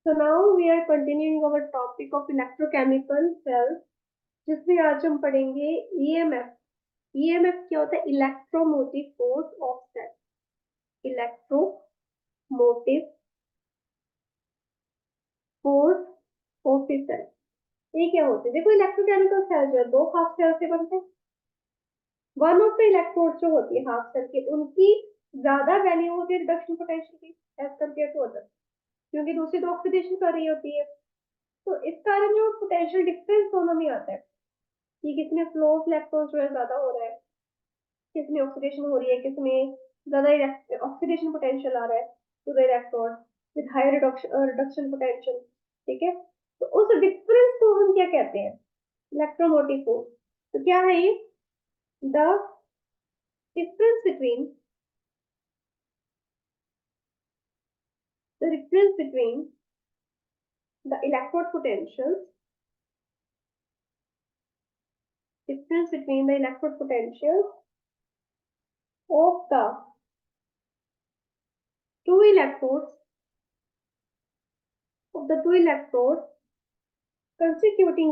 So now we are continuing our topic of electrochemical cells, जिसमें आज हम पढ़ेंगे EMF. EMF क्या होता है? Electromotive force of cell. Electromotive force of cell. ये क्या होते हैं? देखो, इलेक्ट्रोकेमिकल सेल जो है दो हाफ सेल से बनते हैं. वन ऑफ द इलेक्ट्रोड जो होती है हाफ सेल की, उनकी ज्यादा वैल्यू होती है रिडक्शन पोटेंशियल की एज कम्पेयर टू अदर, क्योंकि दूसरी तो ऑक्सीडेशन कर रही होती है. तो इस कारण जो पोटेंशियल डिफरेंस दोनों में आता है कि किसमें फ्लो ऑफ इलेक्ट्रॉन जो है ज्यादा हो रहा है, किसमें ऑक्सीडेशन हो रही है, किसमें ज्यादा ऑक्सीडेशन पोटेंशियल आ रहा है to the electrode with higher reduction potential. ठीक है, तो उस डिफरेंस को हम क्या कहते हैं? Electromotive force. तो क्या है ये? The difference between the electrode potentials difference between the electrode potentials of the two electrodes constituting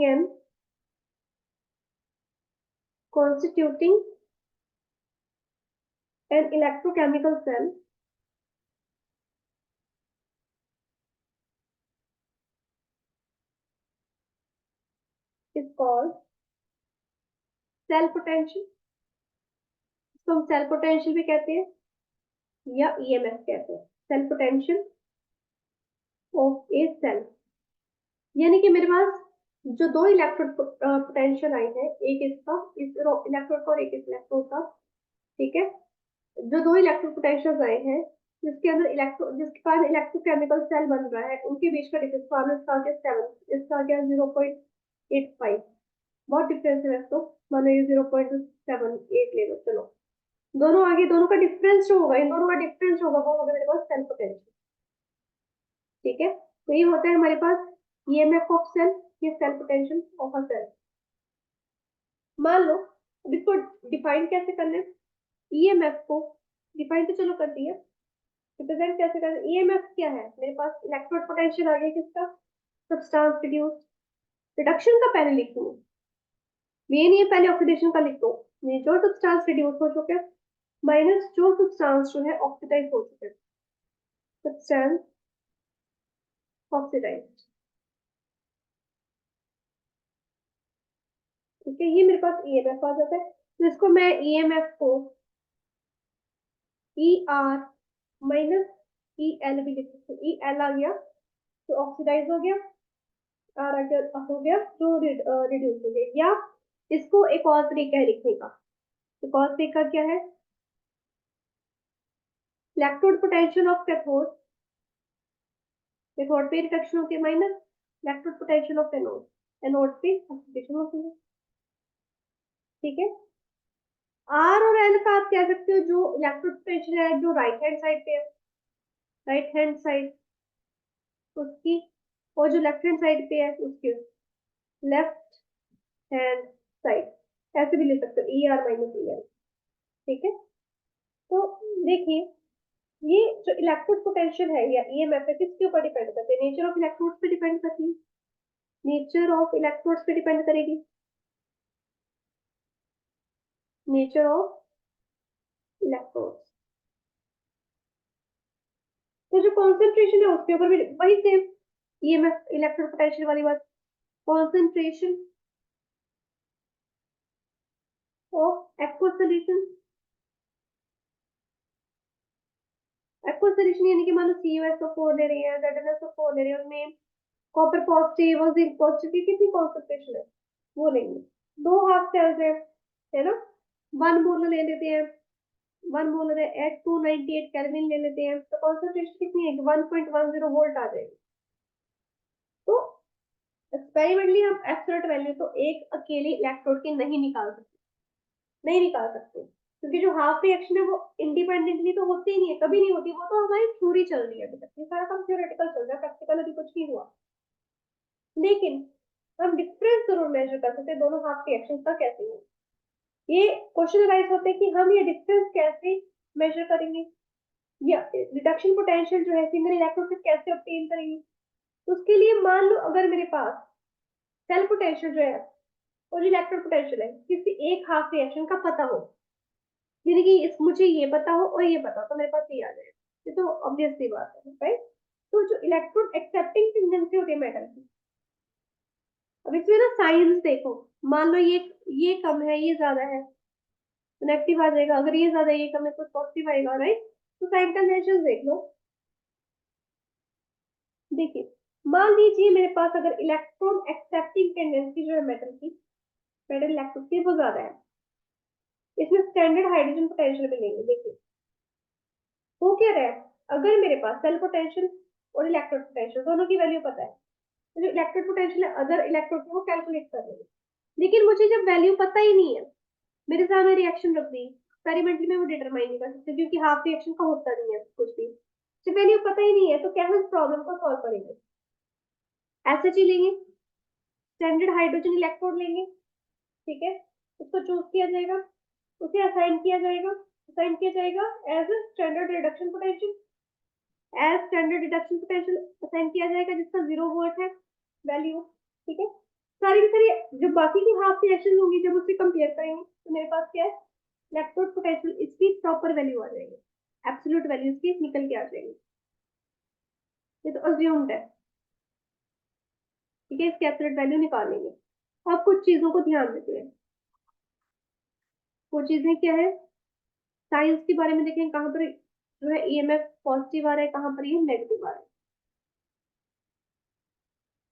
an electrochemical cell is called cell potential. इसको हम सेल पोटेंशियल भी कहते हैं या ईएमएफ कहते हैं. Cell potential of a cell, यानी कि मेरे पास जो दो इलेक्ट्रोड पोटेंशियल आए हैं, एक इसका, इस इलेक्ट्रोड का और एक इस इलेक्ट्रोड का. ठीक है, जो दो इलेक्ट्रोड पोटेंशियल आए हैं जिसके अंदर जिसके कारण इलेक्ट्रोकेमिकल सेल बन रहा है, उनके बीच का डिफरेंस फॉर्म इसका क्या 7, इसका क्या 0.85. बहुत डिफरेंस है. तो मानो ये 0.78 ले लो. चलो, दोनों आगे, दोनों का डिफरेंस जो होगा, इन दोनों का डिफरेंस होगा, वो होगा मेरे पास सेल पोटेंशियल. ठीक है, तो ये होता है हमारे पास ईएमएफ ऑफ सेल, ये cell potential of a cell. मान लो, अब इसको डिफाइन कैसे करना है? ईएमएफ को डिफाइन तो चलो कर दिया, रिप्रेजेंट कैसे करना है? ईएमएफ क्या है? मेरे पास इलेक्ट्रोड पोटेंशियल आ गया, किसका? Substance reduce. रिडक्शन का पहले लिख दो, मेन ये पहले ऑक्सीडेशन का लिख दो. जो सब्सटेंस रिड्यूस हो चुके हैं माइनस जो सब्सटेंस जो है ऑक्सीडाइज हो चुके हैं. Substance oxidise. ठीक है, ये मेरे पास ईएमएफ आ जाता है. तो इसको मैं ईएमएफ को E R minus E L भी लिख सकते हैं. ई एल आ गया तो ऑक्सीडाइज हो गया, आर आ गया हो गया जो रिड्यूस हो गया. या इसको एक और तरीका है लिखने का. एक और तरीका क्या है? Electrode potential of cathode, cathode पे रिडक्शन होती है, minus electrode potential of anode, anode पे ऑक्सीडेशन होती है. ठीक है, आर और एल का आप कह सकते हो जो इलेक्ट्रोड पोटेंशियल है जो राइट हैंड साइड पे है, राइट हैंड साइड उसकी, और जो लेफ्ट हैंड साइड पे है उसकी, लेफ्ट हैंड साइड. ऐसे भी ले सकते हो, E R minus E L. ठीक है, तो देखिए, ये जो इलेक्ट्रोड पोटेंशियल है या ईएमएफ है, किसके ऊपर डिपेंड करते हैं? नेचर ऑफ इलेक्ट्रोड्स पे डिपेंड करती है. नेचर ऑफ इलेक्ट्रोड्स पे डिपेंड करेगी. Nature of electrodes. तो जो कॉन्सेंट्रेशन है उसके ऊपर भी वही सेम ईएमएफ इलेक्ट्रोड पोटेंशियल वाली बात. Concentration of aqueous solution. Aqueous solution यानी कि मान लो CuSO4 ले रही है, ZnSO4 ले रही है, उसमें कॉपर पॉजिटिव और जिंक पॉजिटिव की कितनी कॉन्सेंट्रेशन है वो लेंगे. दो हाफ सेल्स है ना, 1 मोल ले लेते हैं, 1 मोलर है एट 298 केल्विन ले लेते हैं, तो कॉन्सेंट्रेशन कितनी है? 1.10 वोल्ट आ जाएगी. तो एक्सपेरिमेंटली हम एब्सोल्यूट वैल्यू तो एक अकेले इलेक्ट्रोड की नहीं निकाल सकते, नहीं निकाल सकते, क्योंकि जो हाफ रिएक्शन है वो इंडिपेंडेंटली तो होती ही नहीं है, कभी नहीं होती. वो तो हमारी थ्योरी चल रही है अभी तक, ये सारा काम थ्योरेटिकल चल रहा है, प्रैक्टिकल अभी कुछ नहीं हुआ. लेकिन हम डिफरेंस जरूर मेजर कर सकते हैं दोनों हाफ रिएक्शन का. कैसे हो ये क्वेश्चन राइज होते हैं कि हम ये डिफरेंस कैसे मेजर करेंगे, या रिडक्शन पोटेंशियल जो है सिंगल इलेक्ट्रोड से कैसे ऑब्टेन करेंगे. तो उसके लिए मान लो अगर मेरे पास सेल पोटेंशियल जो है और इलेक्ट्रोड पोटेंशियल है किसी एक हाफ रिएक्शन का पता हो, यानी कि मुझे ये पता हो और ये पता हो, तो मेरे पास ये आ जाए, ये तो ऑब्वियस सी बात है, राइट। तो जो इलेक्ट्रोड एक्सेप्टिंग टेंडेंसी होती है मेटल की, अब इसमें ना साइंस देखो, मान लो ये कम है ये ज्यादा है, नेगेटिव आ जाएगा, अगर ये ज्यादा ये कम है तो पॉजिटिव आएगा, राइट। तो साइन कन्वेंशन देख लो। देखिए, मान लीजिए मेरे पास अगर इलेक्ट्रॉन एक्सेप्टिंग टेंडेंसी जो है मेटल की, मेटल इलेक्ट्रोड की वो ज्यादा है, इसमें स्टैंडर्ड हाइड्रोजन पोटेंशियल मिलेंगे। देखिए वो क्या रहा है, अगर मेरे पास सेल पोटेंशियल और इलेक्ट्रोड पोटेंशियल दोनों की वैल्यू पता है, तो जो इलेक्ट्रोड पोटेंशियल है अदर इलेक्ट्रोड को कैलकुलेट कर लेंगे। लेकिन मुझे जब वैल्यू पता ही नहीं है, मेरे सामने रिएक्शन रख दी, एक्सपेरिमेंटली में वो डिटरमाइन नहीं कर सकते क्योंकि हाफ रिएक्शन का होता नहीं है कुछ भी, जब वैल्यू पता ही नहीं है तो कैसे इस प्रॉब्लम को सॉल्व करेंगे। एसएच लेंगे, स्टैंडर्ड हाइड्रोजन इलेक्ट्रोड लेंगे, ठीक है, उसको चूज किया जाएगा, उसे असाइन किया जाएगा as standard reduction potential, as standard reduction potential assign किया जाएगा जिसका 0 वोल्ट है वैल्यू, ठीक है। सारी की सारी जो बाकी की हाफ रिएक्शन होंगी जब उससे कंपेयर करेंगे तो मेरे पास क्या है, इलेक्ट्रोड पोटेंशियल इसकी प्रॉपर वैल्यू आ जाएगी, एब्सोल्यूट वैल्यू इसकी निकल के आ जाएगी। ये तो अज्यूम्ड है, ठीक है, इसकी एब्सोल्यूट वैल्यू निकाल लेंगे। अब कुछ चीजों को ध्यान देते हैं, वो चीजें क्या है, साइंस के बारे में देखें कहाँ पर जो है ईएमएफ पॉजिटिव आ रहा है, कहाँ पर ये नेगेटिव आ रहा है।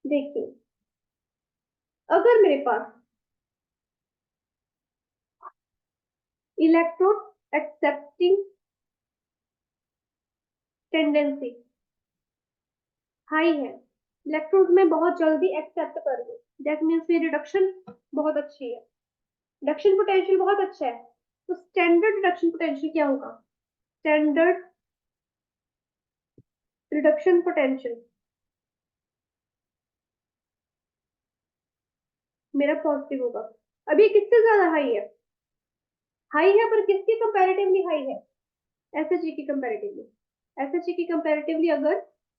देखिए अगर मेरे पास इलेक्ट्रोड एक्सेप्टिंग टेंडेंसी हाई है, इलेक्ट्रोड में बहुत जल्दी एक्सेप्ट कर लो, दैट मीन्स ये रिडक्शन बहुत अच्छी है, रिडक्शन पोटेंशियल बहुत अच्छा है, तो स्टैंडर्ड रिडक्शन पोटेंशियल क्या होगा, स्टैंडर्ड रिडक्शन पोटेंशियल मेरा पॉजिटिव होगा। अब ये किससे ज्यादा हाई है पर किसके कंपैरेटिवली हाई है, एसएचजी की कंपैरेटिवली, एसएचजी की कंपैरेटिवली अगर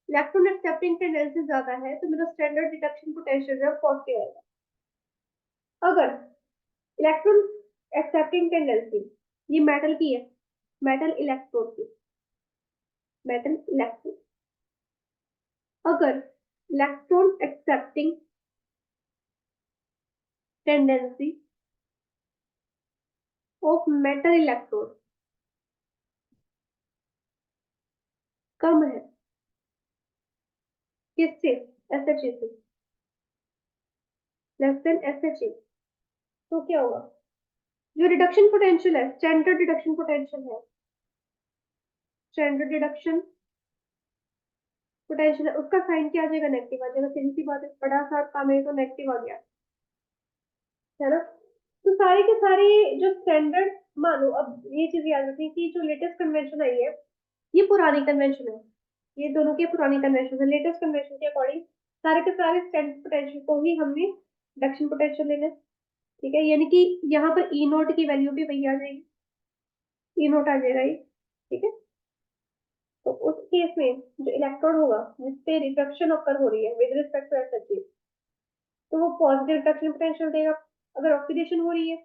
इलेक्ट्रॉन एक्सेप्टिंग टेंडेंसी ज्यादा है तो मेरा स्टैंडर्ड रिडक्शन पोटेंशियल जो है पॉजिटिव आएगा। अगर इलेक्ट्रॉन एक्सेप्टिंग टेंडेंसी ये मेटल की है, मेटल इलेक्ट्रोड की, मेटल इलेक्ट्रोड, अगर electron accepting tendency of metal electrode कम है किससे, एसएचजी से, लेस देन एसएचजी, तो क्या होगा, जो रिडक्शन पोटेंशियल है, स्टैंडर्ड रिडक्शन पोटेंशियल है, स्टैंडर्ड रिडक्शन पोटेंशियल है, उसका साइन क्या आ जाएगा, नेगेटिव आ जाएगा, सीधी सी बात है, बड़ा सा काम है तो नेगेटिव आ गया, है ना। तो सारे के सारे जो स्टैंडर्ड, मानो अब ये चीज याद रखनी कि जो लेटेस्ट कन्वेंशन आई है ये पुरानी कन्वेंशन है, ये दोनों की पुरानी कन्वेंशन है, लेटेस्ट कन्वेंशन के अकॉर्डिंग सारे के सारे स्टैंडर्ड पोटेंशियल को ही हमने रिडक्शन पोटेंशियल लेना है, ठीक है, यानी कि यहाँ पर ई नोट की वैल्यू भी वही आ जाएगी, ई नोट आ जाएगा ये, ठीक है। तो उस केस में जो इलेक्ट्रोड होगा जिसपे रिडक्शन ऑकर हो रही है विद रिस्पेक्ट टू एसएचजी, तो वो पॉजिटिव रिडक्शन पोटेंशियल देगा। अगर ऑक्सीडेशन हो रही है,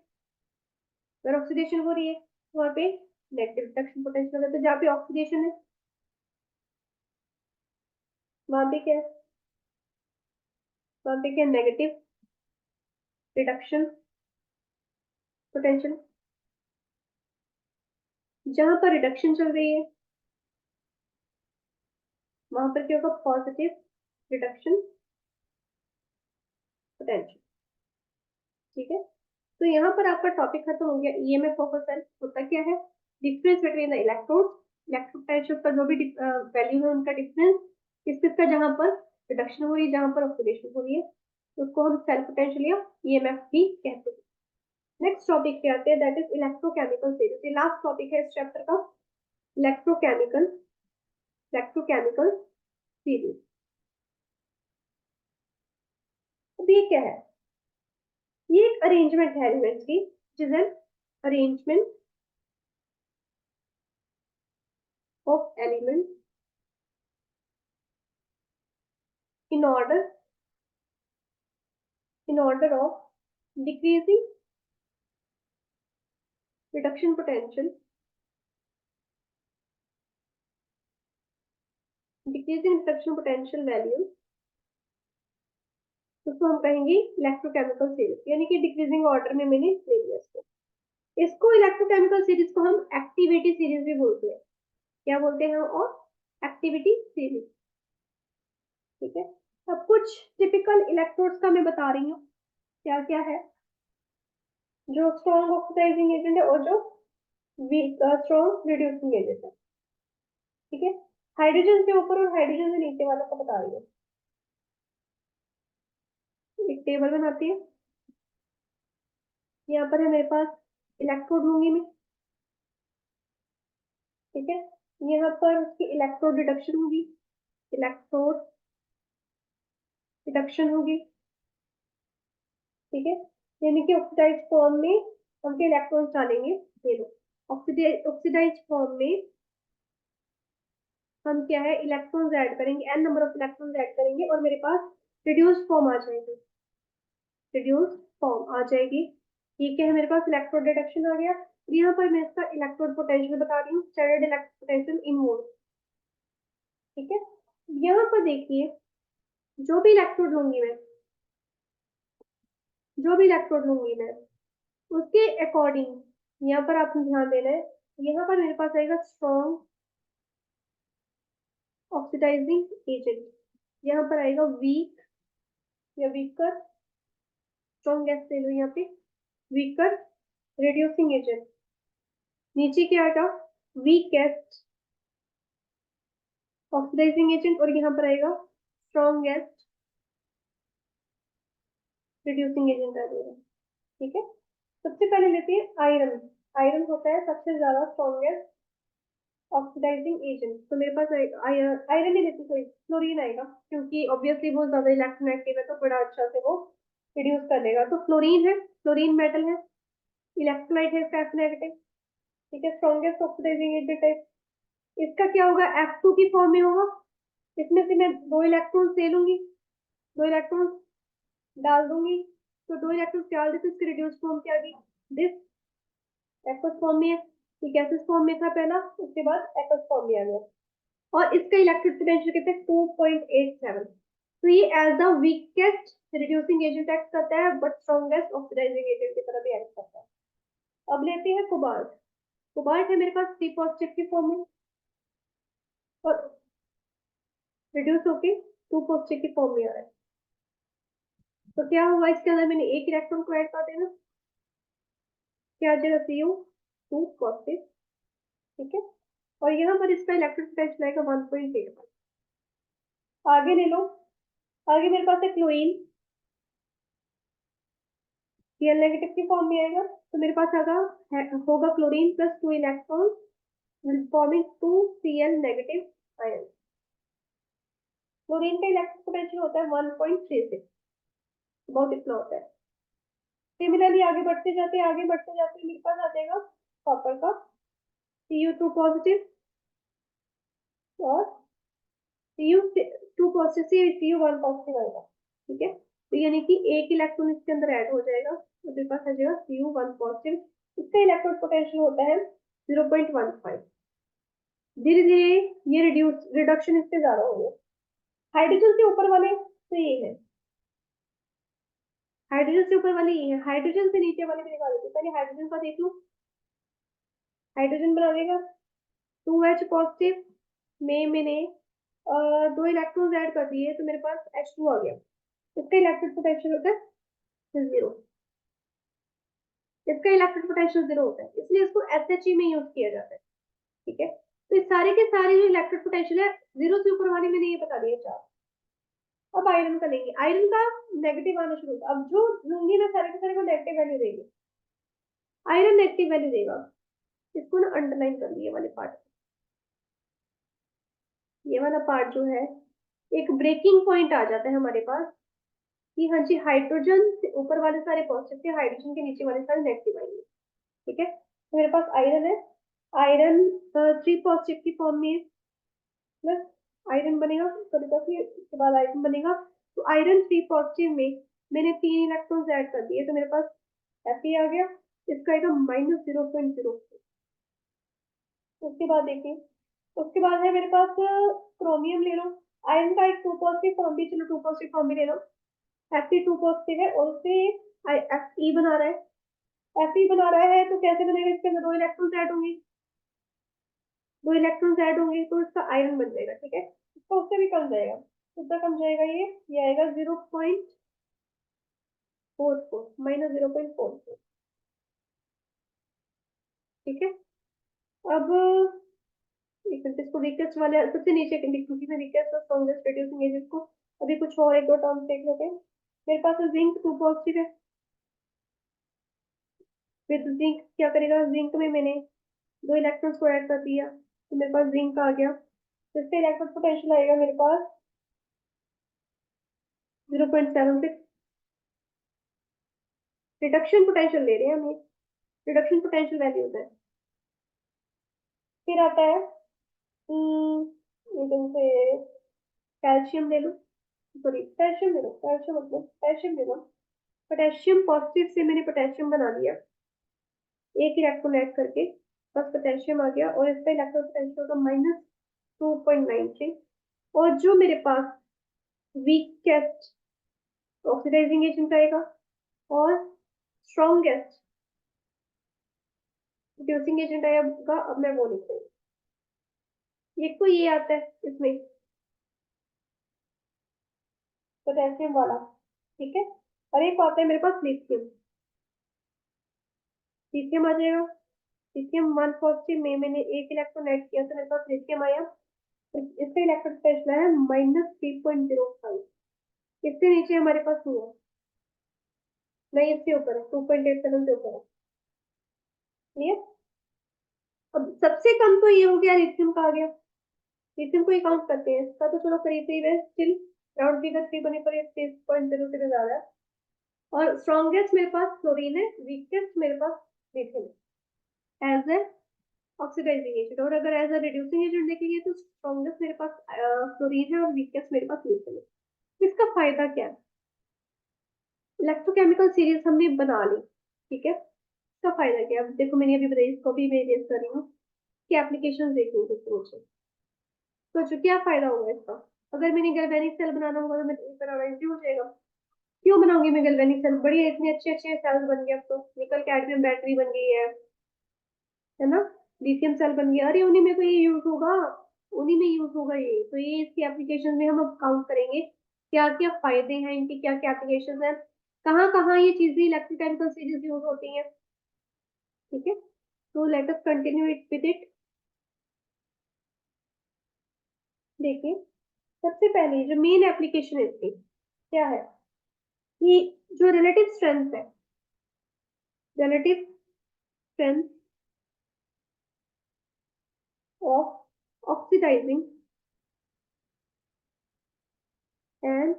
अगर ऑक्सीडेशन हो रही है तो वहाँ पे नेगेटिव रिडक्शन पोटेंशियल होगा, तो जहाँ पे ऑक्सीडेशन है वहां पे क्या है, वहां पे क्या, नेगेटिव रिडक्शन पोटेंशियल, जहां पर रिडक्शन चल रही है वहां पर क्या होगा, पॉजिटिव रिडक्शन पोटेंशियल, ठीक है। तो यहाँ पर आपका टॉपिक खत्म हो गया, ईएमएफ ऑफ अ सेल होता क्या है, difference between the electrode, electrode potential का जो भी वैल्यू है उनका डिफरेंस, किस किस का, जहां पर रिडक्शन हो रही है जहां पर ऑक्सीडेशन हो रही है, उसको हम सेल पोटेंशियल या ईएमएफ भी कहते हैं। नेक्स्ट टॉपिक पे आते हैं, दैट इज इलेक्ट्रोकेमिकल सीरीज, ये लास्ट टॉपिक है इस चैप्टर का, इलेक्ट्रोकेमिकल, इलेक्ट्रोकेमिकल सीरीज। अब ये क्या है, ये एक अरेंजमेंट है एलिमेंट्स की, which is an arrangement of elements in order of decreasing reduction potential, decreasing reduction potential value, उसको हम कहेंगे इलेक्ट्रोकेमिकल सीरीज, यानी कि डिक्रीजिंग ऑर्डर में मैंने ले लिया इसको। इसको इलेक्ट्रोकेमिकल सीरीज को हम एक्टिविटी सीरीज भी बोलते हैं। क्या बोलते हैं? और एक्टिविटी सीरीज। ठीक है, अब कुछ टिपिकल इलेक्ट्रोड्स का मैं बता रही हूँ क्या क्या है, जो स्ट्रॉन्ग ऑक्सीडाइजिंग एजेंट है और जो वीक स्ट्रॉन्ग रिड्यूसिंग एजेंट है। ठीक है, हाइड्रोजन के ऊपर और हाइड्रोजन से नीचे वालों को बता रही हूँ। एक टेबल बनाती है, यहाँ पर है मेरे पास इलेक्ट्रोड लूंगी मैं। ठीक है, यहाँ पर उसकी इलेक्ट्रोड रिडक्शन होगी, इलेक्ट्रोड रिडक्शन होगी। ठीक है, यानी कि ऑक्सीडाइज फॉर्म में हम के इलेक्ट्रॉन्स डालेंगे। ये लो, ऑक्सीडाइज फॉर्म में हम क्या है इलेक्ट्रॉन्स ऐड करेंगे, N number of electrons add करेंगे और मेरे पास रिड्यूस फॉर्म आ जाएगी, रिड्यूस फॉर्म आ जाएगी। ये क्या है मेरे पास इलेक्ट्रोड रिडक्शन आ गया। यहाँ पर मैं इसका इलेक्ट्रोड पोटेंशियल बता रही हूँ, standard electrode potential in volt. ठीक है, यहाँ पर देखिए जो भी इलेक्ट्रोड लूंगी मैं, जो भी इलेक्ट्रोड लूंगी मैं उसके अकॉर्डिंग यहाँ पर आपने ध्यान देना है। यहाँ पर मेरे पास आएगा स्ट्रॉन्ग ऑक्सीडाइजिंग एजेंट, यहाँ पर आएगा वीक या वीकर, स्ट्रॉन्ग गैस ले लो यहाँ पे, वीकर रिड्यूसिंग एजेंट। नीचे क्या आएगा? वीकेस्ट ऑक्सीडाइजिंग एजेंट, और यहाँ पर आएगा स्ट्रॉन्गेस्ट रिड्यूसिंग एजेंट आ जाएगा। ठीक है, सबसे पहले लेते हैं आयरन। आयरन होता है सबसे ज्यादा स्ट्रॉन्गेस्ट ऑक्सीडाइजिंग एजेंट। तो मेरे पास आयरन नहीं लेते, सॉरी फ्लोरीन आएगा, क्योंकि ऑब्वियसली बहुत ज्यादा इलेक्ट्रोनेगेटिव है तो बड़ा अच्छा से वो रिड्यूस कर लेगा। तो फ्लोरीन है, फ्लोरीन मेटल है, इलेक्ट्रोलाइट है इसका F नेगेटिव। ठीक है, स्ट्रॉन्गेस्ट ऑक्सीडाइजिंग एजेंट है। इसका क्या होगा? F2 की फॉर्म में होगा। इसमें से मैं दो इलेक्ट्रॉन ले लूंगी, दो इलेक्ट्रॉन डाल दूंगी, तो दो इलेक्ट्रॉन डाल देते इसकी रिड्यूस फॉर्म क्या आ गई? दिस एक्वस फॉर्म में है। ये गैसेस फॉर्म में था पहला, उसके बाद एक्वस फॉर्म में आ गया। और इसका इलेक्ट्रिक पोटेंशियल कितना है? 2.87। तो ये as the weakest reducing agent act करता है, बट स्ट्रॉन्गेस्ट ऑक्सीडाइजिंग एजेंट की तरह भी एक्ट करता है। अब लेते हैं कोबाल्ट। कोबाल्ट है मेरे पास सी पॉजिटिव की फॉर्म में और रिड्यूस होके 2 पॉजिटिव की फॉर्म में आ रहा है। तो क्या होगा? इसके अंदर मैंने एक इलेक्ट्रॉन को ऐड कर देना, क्या आ जाएगा? Cu 2 positive. ठीक है, और यहाँ पर इसका इलेक्ट्रिक पोटेंशियल आएगा 1.85। आगे ले लो, आगे मेरे पास है क्लोरीन, Cl नेगेटिव की फॉर्म में आएगा। तो मेरे पास होगा chlorine plus 2 electron forming 2 Cl negative ion. Chlorine का इलेक्ट्रिक पोटेंशियल होता है 1.36, बहुत इतना होता है। सिमिलरली आगे बढ़ते जाते आगे बढ़ते जाते मेरे पास आ जाएगा कॉपर का Cu2 पॉजिटिव और Cu2 पॉजिटिव, Cu1 पॉजिटिव आएगा। ठीक है, तो यानी कि एक इलेक्ट्रॉन इसके अंदर ऐड हो जाएगा, तो मेरे पास आ जाएगा Cu1 पॉजिटिव। इसका इलेक्ट्रॉन पोटेंशियल होता है 0.15। धीरे धीरे ये रिडक्शन इससे ज्यादा हो गया। हाइड्रोजन से ऊपर वाले तो ये है, हाइड्रोजन से ऊपर वाले ये है, हाइड्रोजन से नीचे वाले भी निकाल देते हैं। पहले हाइड्रोजन का देख लो, हाइड्रोजन बना देगा 2H पॉजिटिव में मैंने दो इलेक्ट्रॉन ऐड कर दिए तो मेरे पास H2 आ गया। इसका इलेक्ट्रिक पोटेंशियल होता है 0, इसका इलेक्ट्रिक पोटेंशियल 0 होता है, इसलिए इसको SHE में यूज किया जाता है। ठीक है, तो इस सारे के सारे जो इलेक्ट्रिक पोटेंशियल है 0 से ऊपर वाले मैंने ये बता दिया चार। अब आयरन का लेंगे, आयरन का नेगेटिव आना शुरू होगा। अब जो लूंगी मैं सारे के सारे को नेगेटिव वैल्यू देंगे, आयरन नेगेटिव वैल्यू देगा। इसको ना अंडरलाइन कर लिए वाले पार्ट, ये वाला पार्ट जो है एक ब्रेकिंग पॉइंट आ जाता है हमारे पास कि हाँ जी हाइड्रोजन से ऊपर वाले सारे पॉजिटिव थे, हाइड्रोजन के नीचे वाले सारे नेगेटिव आएंगे। ठीक है, तो मेरे पास आयरन है, आयरन 3 पॉजिटिव की फॉर्म में है, प्लस आयरन बनेगा, सॉरी फिर इसके बाद आयरन बनेगा। तो आयरन 3 पॉजिटिव में मैंने 3 इलेक्ट्रॉन्स ऐड कर दिए, तो मेरे पास Fe आ गया, इसका आएगा -0.0। उसके बाद देखिए, उसके बाद है मेरे पास क्रोमियम ले लो। आयरन का एक 2 पॉजिटिव फॉर्म भी, चलो 2 पॉजिटिव फॉर्म भी ले लो। Fe2 पॉजिटिव है और उससे Fe बना रहा है। Fe बना रहा है तो कैसे बनेगा, इसके अंदर 2 इलेक्ट्रॉन्स ऐड होंगे, 2 इलेक्ट्रॉन्स ऐड होंगे तो इसका आयरन बन जाएगा, ठीक है। इसका उससे भी कम जाएगा, कितना कम जाएगा, ये आएगा 0.44, -0.44, ठीक है। अब एक मिनट, इसको वीकेस्ट वाले सबसे नीचे लिख दूंगी मैं, वीकेस्ट और स्ट्रॉन्गेस्ट रिड्यूसिंग एजेंट को। अभी कुछ और एक दो टर्म्स देख लेते हैं। मेरे पास जिंक 2 पॉजिटिव है, फिर जिंक क्या करेगा, जिंक में मैंने 2 इलेक्ट्रॉन्स को ऐड कर दिया, तो मेरे पास जिंक आ गया। तो इसका इलेक्ट्रॉन पोटेंशियल आएगा मेरे पास 0.76। रिडक्शन पोटेंशियल ले रहे हैं हम, ये रिडक्शन पोटेंशियल वैल्यूज है। फिर आता है एकदम से कैल्शियम ले लो, सॉरी पोटेशियम ले लो, कैल्शियम मतलब पोटेशियम ले लो। पोटेशियम पॉजिटिव से मैंने पोटेशियम बना लिया, एक इलेक्ट्रॉन ऐड करके, बस पोटेशियम आ गया, और इसका इलेक्ट्रॉन पोटेंशियल होगा -2.93। और जो मेरे पास वीकेस्ट ऑक्सीडाइजिंग एजेंट आएगा और स्ट्रॉन्गेस्ट रिड्यूसिंग एजेंट आएगा, अब मैं वो लिख रही हूँ। एक तो ये आता है इसमें पोटेशियम वाला, ठीक है। और एक आता है मेरे पास लिथियम, लिथियम आ जाएगा। लिथियम 1 पॉजिटिव में मैंने एक इलेक्ट्रॉन ऐड किया, तो मेरे पास लिथियम आया। इसका इलेक्ट्रॉन पोटेंशियल है -3.05। इससे नीचे हमारे पास नहीं है, नहीं इससे ऊपर है, 2.87 से ऊपर है, क्लियर। अब सबसे कम तो ये हो गया, लिथियम का आ गया। लिथियम को ही काउंट करते हैं, इसका तो चलो करीब करीब है, स्टिल राउंड फिगर 3 बने पर 3.0 से ज्यादा है। और स्ट्रॉन्गेस्ट मेरे पास क्लोरीन है, वीकेस्ट मेरे पास लिथियम है एज ए ऑक्सीडाइजिंग एजेंट। और अगर एज अ रिड्यूसिंग एजेंट देखेंगे तो स्ट्रॉन्गेस्ट मेरे पास क्लोरीन है और वीकेस्ट मेरे पास लिथियम है। इसका फायदा क्या है, इलेक्ट्रोकेमिकल सीरीज हमने बना ली, ठीक है। इसका फायदा क्या है, अब देखो मैंने अभी बताई, इसको भी मैं रेज कर रही हूँ कि एप्लीकेशन देखनी है मुझे। सोचो क्या फायदा होगा इसका, अगर मैंने गैल्वेनिक सेल बनाना होगा तो मैं बनाना इजी हो जाएगा। क्यों बनाऊंगी मैं गैल्वेनिक सेल, बढ़िया इतने अच्छे अच्छे सेल्स बन गए, अब तो निकल कैडमियम बैटरी बन गई है ना, लिथियम सेल बन गया, अरे उन्हीं में तो ये यूज होगा, उन्हीं में यूज होगा ये, तो ये इसकी एप्लीकेशन में हम अब काउंट करेंगे क्या क्या फायदे हैं इनकी, क्या क्या एप्लीकेशन है, कहाँ कहाँ ये चीजें इलेक्ट्रोकेमिकल सीरीज यूज होती हैं, ठीक है। तो let us continue it with it. देखिए, सबसे पहले जो मेन एप्लीकेशन है इसकी क्या है, कि जो रिलेटिव स्ट्रेंथ है, relative strength of oxidising and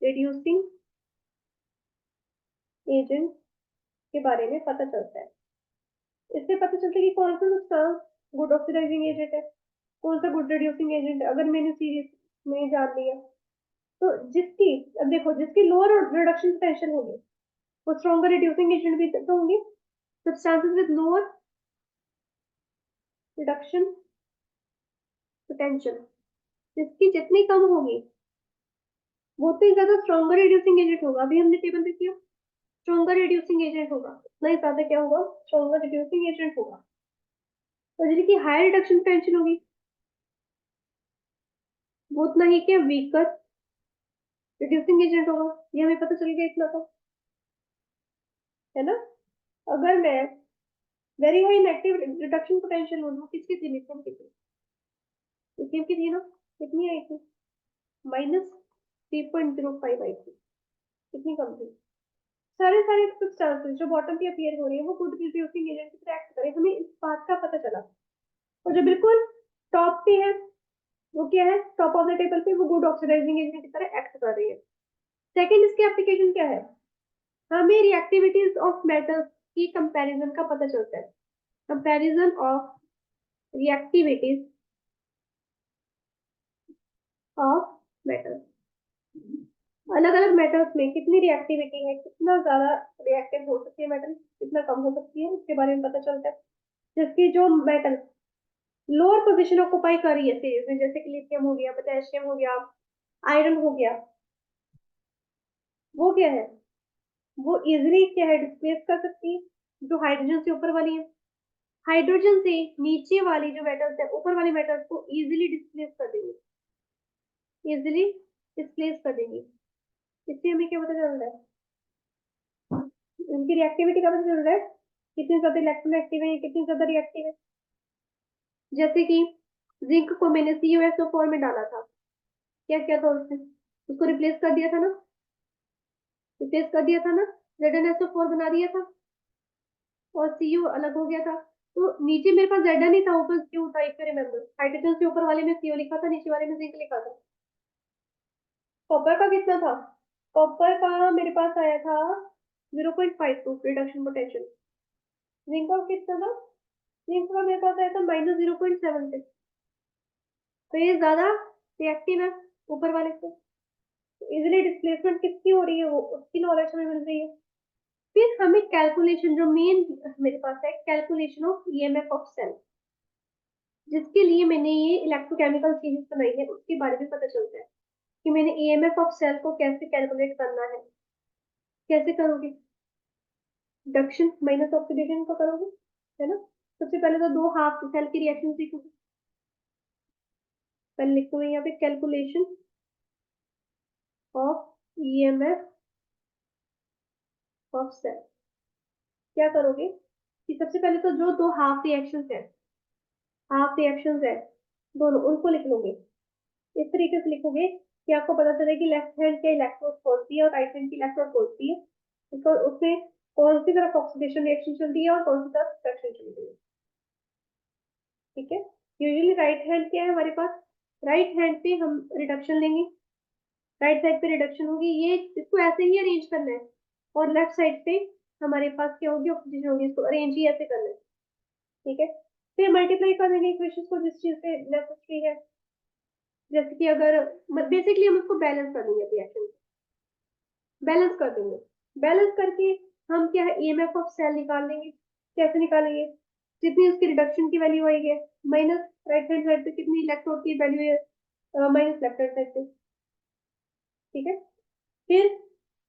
reducing agent के बारे में पता चलता है। इससे पता चलता है कि कौन सा सब्सटेंस गुड ऑक्सीडाइजिंग एजेंट है, कौन सा गुड रिड्यूसिंग एजेंट है, अगर मैंने सीरीज में जान लिया। तो जिसकी, अब देखो जिसकी लोअर रिडक्शन पोटेंशियल होगी वो स्ट्रॉन्गर रिड्यूसिंग एजेंट भी तो होंगे। Substances with lower reduction potential, जिसकी जितनी कम होगी वो उतनी ज्यादा स्ट्रॉन्गर रिड्यूसिंग एजेंट होगा। अभी हमने टेबल पे किया, स्ट्रॉन्गर रिड्यूसिंग एजेंट होगा, उतना ही ज्यादा क्या होगा, स्ट्रॉन्गर रिड्यूसिंग एजेंट होगा। तो जिनकी हाई रिडक्शन पोटेंशियल होगी वो उतना ही क्या, वीकर रिड्यूसिंग एजेंट होगा। ये हमें पता चल गया इतना तो, है ना। अगर मैं very high negative reduction potential हो, किसकी थी, लिथियम की थी, लिथियम की थी ना, कितनी आई थी, -3.05 आई थी, कितनी कम थी। सारे सारे सब्सटेंसेस जो बॉटम पे अपीयर हो रही है वो गुड रिड्यूसिंग एजेंट की तरह एक्ट करें, हमें इस बात का पता चला। और जो बिल्कुल टॉप पे है वो क्या है, टॉप ऑफ द टेबल पे, वो गुड ऑक्सीडाइजिंग एजेंट की तरह एक्ट कर रही है। सेकंड, इसकी एप्लीकेशन क्या है, हमें रिएक्टिविटीज ऑफ मेटल्स की कंपैरिजन का पता चलता है। Comparison of reactivities of metal. अलग अलग मेटल्स में कितनी रिएक्टिविटी है, कितना ज्यादा रिएक्टिव हो सकती है मेटल, कितना कम हो सकती है, इसके बारे में पता चलता है। जबकि जो मेटल लोअर पोजीशन ऑक्युपाई कर रही है सीरीज में, जैसे कि लिथियम हो गया, पोटेशियम हो गया, आयरन हो गया, वो क्या है, वो इजिली क्या है, डिस्प्लेस कर सकती है। जो हाइड्रोजन से ऊपर वाली है, हाइड्रोजन से नीचे वाली जो मेटल्स है, ऊपर वाली मेटल्स को इजिली डिस्प्लेस कर देंगे, इजिली डिस्प्लेस कर देंगे। इससे हमें क्या पता चल रहा है, उनकी रिएक्टिविटी का पता चल रहा है, कितनी ज्यादा इलेक्ट्रॉन एक्टिव है, कितनी ज्यादा रिएक्टिव है। जैसे कि जिंक को मैंने CuSO4 में डाला था, क्या किया था उसने, उसको रिप्लेस कर दिया था ना, रिप्लेस कर दिया था ना, ZnSO4 बना दिया था, और Cu अलग हो गया था। तो नीचे मेरे पास Zn ही था, ऊपर Q था, इफ यू रिमेम्बर। हाइड्रोजन से ऊपर वाले में Cu लिखा था, नीचे वाले में जिंक लिखा था। कॉपर का कितना था, कॉपर का मेरे पास आया था 0.52 रिडक्शन पोटेंशियल। जिंक का कितना था, जिंक का मेरे पास आया था -0.76। तो ये ज्यादा रिएक्टिव है ऊपर वाले से, इजिली डिस्प्लेसमेंट किसकी हो रही है, वो उसकी नॉलेज हमें मिल रही है। फिर हमें कैलकुलेशन, जो मेन मेरे पास है, calculation of EMF of cell, जिसके लिए मैंने ये इलेक्ट्रोकेमिकल चीजें बनाई है, उसके बारे में पता चलता है कि मैंने ईएमएफ ऑफ सेल को कैसे कैलकुलेट करना है। कैसे करोगे, रिडक्शन माइनस ऑक्सीडेशन को करोगे, है ना। सबसे पहले तो दो हाफ सेल की रिएक्शन सीखोगे। पहले लिखो यहाँ पे calculation of EMF of cell. क्या करोगे कि सबसे पहले तो जो दो हाफ रिएक्शंस है, हाफ रिएक्शंस है दोनों, उनको लिख लोगे। इस तरीके से लिखोगे कि आपको पता चले कि लेफ्ट हैंड के इलेक्ट्रोड खोलती है और राइट हैंड की इलेक्ट्रोड खोलती है, उसको उसमें कौन सी तरफ ऑक्सीडेशन रिएक्शन चल रही है और कौन सी तरफ रिडक्शन चल रही है। ठीक है, यूजुअली राइट हैंड क्या है हमारे पास, राइट हैंड पे हम रिडक्शन लेंगे, राइट साइड पे रिडक्शन होगी, ये इसको ऐसे ही अरेंज करना है। और लेफ्ट साइड पे हमारे पास क्या होगी, ऑक्सीजन होगी, इसको अरेंज ही ऐसे करना है। ठीक है, फिर मल्टीप्लाई कर देंगे इक्वेशंस को जिस चीज से नेसेसरी है। जैसे कि अगर बेसिकली हम उसको बैलेंस कर देंगे, रिएक्शन बैलेंस कर देंगे, बैलेंस करके हम क्या है ईएमएफ ऑफ सेल निकाल लेंगे। कैसे निकालेंगे, जितनी उसकी रिडक्शन की वैल्यू आई है माइनस राइट हैंड साइड पे कितनी इलेक्ट्रोड की वैल्यू है, माइनस लेफ्ट हैंड साइड पे। ठीक है, फिर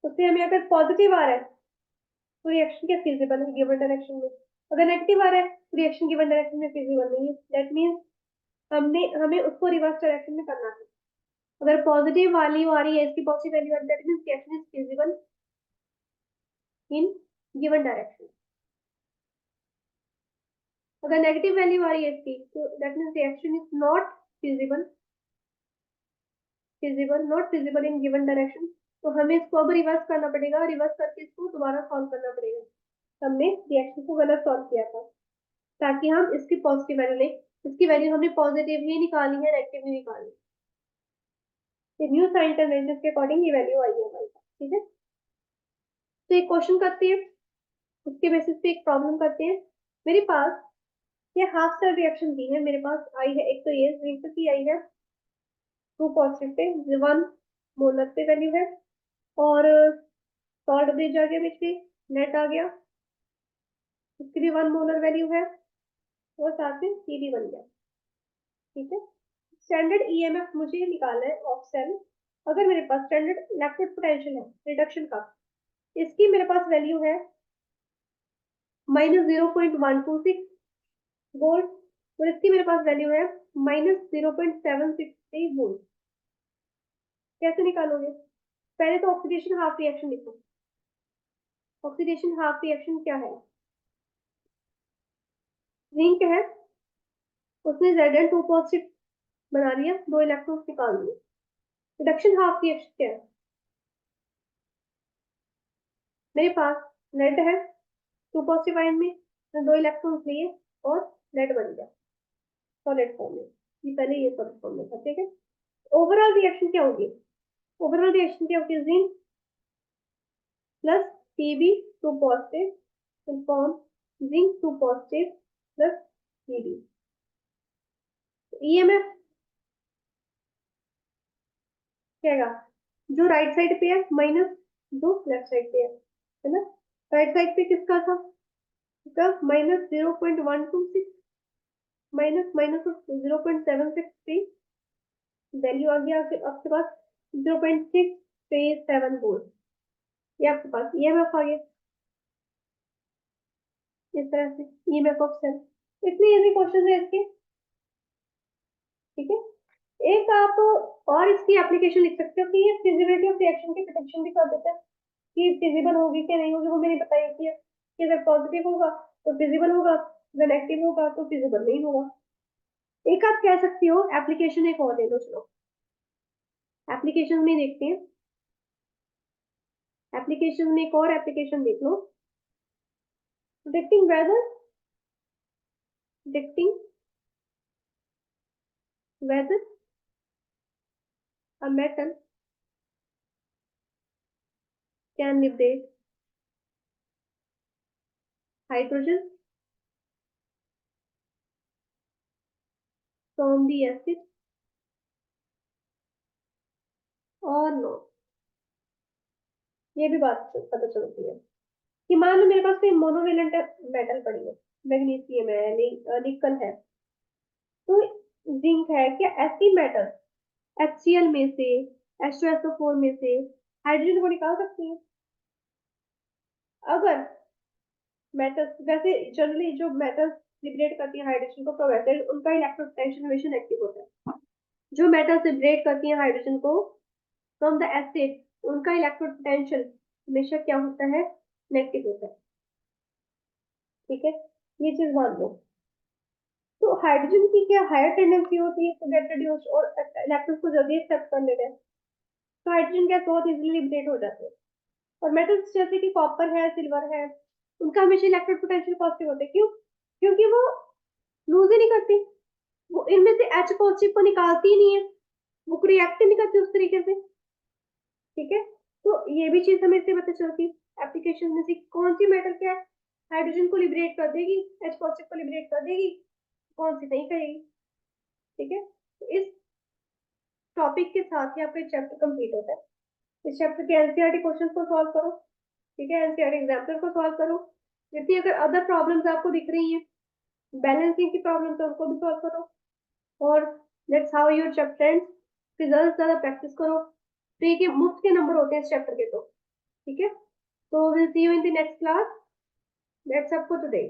उससे हमें अगर पॉजिटिव आ रहा है तो रिएक्शन क्या फिजिबल है गिवन डायरेक्शन में, अगर नेगेटिव आ रहा है तो रिएक्शन गिवन डायरेक्शन में फिजिबल नहीं है। दैट मीन्स हमने हमें उसको रिवर्स डायरेक्शन में करना था। अगर पॉजिटिव वैल्यू आ रही है, इसकी पॉजिटिव वैल्यू आ रही है, that means reaction is feasible in given direction. अगर नेगेटिव वैल्यू आ रही है इसकी, तो that means reaction is not feasible, not feasible in given direction. तो हमें इसको अब रिवर्स करना पड़ेगा, रिवर्स करके इसको दोबारा सॉल्व करना पड़ेगा। हमने रिएक्शन को गलत सॉल्व किया था, ताकि हम इसकी पॉजिटिव वैल्यू लें। इसकी वैल्यू हमने पॉजिटिव ही निकाली है, नेगेटिव नहीं निकाली। न्यू साइन कन्वेंशन के अकॉर्डिंग ये वैल्यू आई है हमारे पास। ठीक है, तो एक क्वेश्चन करते हैं, उसके बेसिस पे एक प्रॉब्लम करते हैं। मेरे पास ये हाफ सेल रिएक्शन दी है, मेरे पास आई है, एक तो ये जिंक की आई है 2 पॉजिटिव पे, 1 मोलर पे वैल्यू है, और सॉल्ट ब्रिज आ गया बीच में, नेट आ गया, उसकी भी 1 मोलर वैल्यू है, और साथ में सी भी बन गया। ठीक है, स्टैंडर्ड ईएमएफ मुझे निकालना है ऑफ सेल। अगर मेरे पास स्टैंडर्ड इलेक्ट्रोड पोटेंशियल है रिडक्शन का, इसकी मेरे पास वैल्यू है -0.126 वोल्ट, और इसकी मेरे पास वैल्यू है -0.763 वोल्ट। कैसे निकालोगे, पहले तो ऑक्सीडेशन हाफ रिएक्शन लिखो। ऑक्सीडेशन हाफ रिएक्शन क्या है, जिंक है, उसने Zn 2 पॉजिटिव बना दिया, 2 इलेक्ट्रॉन्स निकाल दिए। रिडक्शन हाफ रिएक्शन क्या है, मेरे पास लेड है 2 पॉजिटिव आयन में, 2 इलेक्ट्रॉन्स लिए और लेड बन गया सॉलिड फॉर्म में। ये पहले ये सॉलिड फॉर्म में था। ठीक है, ओवरऑल रिएक्शन क्या होगी, ओवरऑल रिएक्शन क्या होगी, zinc plus Tb 2 positive form zinc 2 positive plus Tb। EMF क्या आएगा, जो राइट साइड पे है माइनस जो लेफ्ट साइड पे है ना। राइट साइड पे किसका था, माइनस 0.126 माइनस माइनस 0.763, वैल्यू आ गया आपके पास 0.637 ये आपके पास ईएमएफ आ गया। इस तरह से ईएमएफ ऑफ सेल, इतने इजी क्वेश्चन है इसके। ठीक है, एक आप और इसकी एप्लीकेशन लिख सकते हो कि ये फिजिबिलिटी ऑफ रिएक्शन की प्रिडिक्शन भी कर देता है कि फिजिबल होगी कि नहीं होगी, वो मैंने बताया कि अगर पॉजिटिव होगा तो फिजिबल होगा, अगर नेगेटिव होगा तो फिजिबल नहीं होगा। एक आप कह सकते हो एप्लीकेशन एक और ले लो, चलो एप्लीकेशन में देखते हैं। एप्लीकेशन में एक और एप्लीकेशन देख लो, predicting weather, predicting weather a metal can liberate hydrogen from the acid और नो। ये भी बात पता चलती है कि मान लो मेरे पास कोई मोनोवेलेंट मेटल पड़ी है, मैग्नीशियम है, निकल है, तो जिंक है, क्या ऐसी मेटल HCl में से, H2SO4 में से हाइड्रोजन को निकाल सकती है? अगर मेटल्स, वैसे जनरली जो मेटल्स लिबरेट करती है हाइड्रोजन को, तो वैसे उनका इलेक्ट्रो पोटेंशियल हमेशा नेगेटिव होता है। जो मेटल्स लिबरेट करती है हाइड्रोजन को फ्रॉम द एसिड, उनका इलेक्ट्रो पोटेंशियल हमेशा क्या होता है, नेगेटिव होता है। ठीक है, ये चीज मान लो। तो हाइड्रोजन की क्या हायर टेंडेंसी होती है टू गेट रिड्यूस्ड और इलेक्ट्रॉन्स को जल्दी एक्सेप्ट कर लेते हैं, तो हाइड्रोजन गैस बहुत इजीली लिबरेट हो जाते हैं। और मेटल्स जैसे कि कॉपर है, सिल्वर है, उनका हमेशा इलेक्ट्रिक पोटेंशियल पॉजिटिव होता है। क्यों? क्योंकि वो लूज ही नहीं करती, वो इनमें से H पॉजिटिव को निकालती ही नहीं है, वो रिएक्ट ही नहीं करती उस तरीके से। ठीक है, तो ये भी चीज हमें इससे पता चलती है एप्लीकेशन में से कौन सी मेटल क्या है, हाइड्रोजन को लिबरेट कर देगी, H पॉजिटिव को लिबरेट कर देगी, कौन सी नहीं करेगी। ठीक है, तो इस टॉपिक के साथ ही आपका चैप्टर कंप्लीट होता है। इस चैप्टर के एनसीईआरटी क्वेश्चन को सॉल्व करो। ठीक है, एनसीईआरटी एग्जाम्पल को सॉल्व करो। जितनी अगर अदर प्रॉब्लम्स आपको दिख रही हैं, बैलेंसिंग की प्रॉब्लम है, उनको भी सॉल्व करो। और let's how your chapter, result ज्यादा प्रैक्टिस करो। फ्री के मुफ्त के नंबर होते हैं इस चैप्टर के तो। ठीक है, तो will see you in the next class. That's up for today.